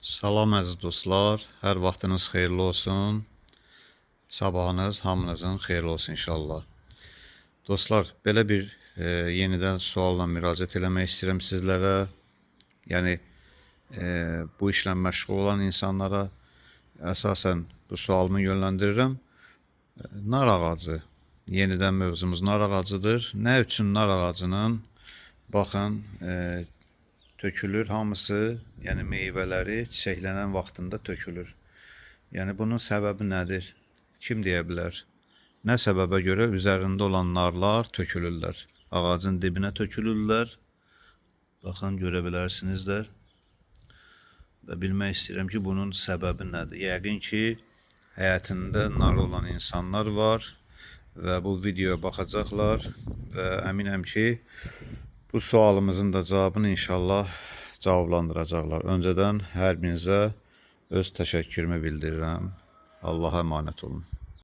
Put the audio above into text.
Salam əziz dostlar, hər vaxtınız xeyirli olsun, sabahınız hamınızın xeyirli olsun inşallah. Dostlar, belə bir yenidən sualla müraciət eləmək istəyirəm sizlərə. Yəni, bu işlə məşğul olan insanlara əsasən bu sualımı yönləndirirəm. Nar ağacı, yenidən mövzumuz nar ağacıdır. Nə üçün nar ağacının, baxın, tökülür hamısı, yəni meyvələri çiçəklənən vaxtında tökülür. Yəni bunun səbəbi nədir? Kim deyə bilər? Nə səbəbə görə üzərində olan narlar tökülürlər? Ağacın dibinə tökülürlər. Baxın, görə bilərsinizlər. Və bilmək istəyirəm ki, bunun səbəbi nədir? Yəqin ki, həyatında nar olan insanlar var və bu videoya baxacaqlar və əminəm ki, bu sualımızın da cavabını inşallah cavablandıracaqlar. Öncədən hər birinizə öz təşəkkürümü bildirirəm. Allaha əmanət olun.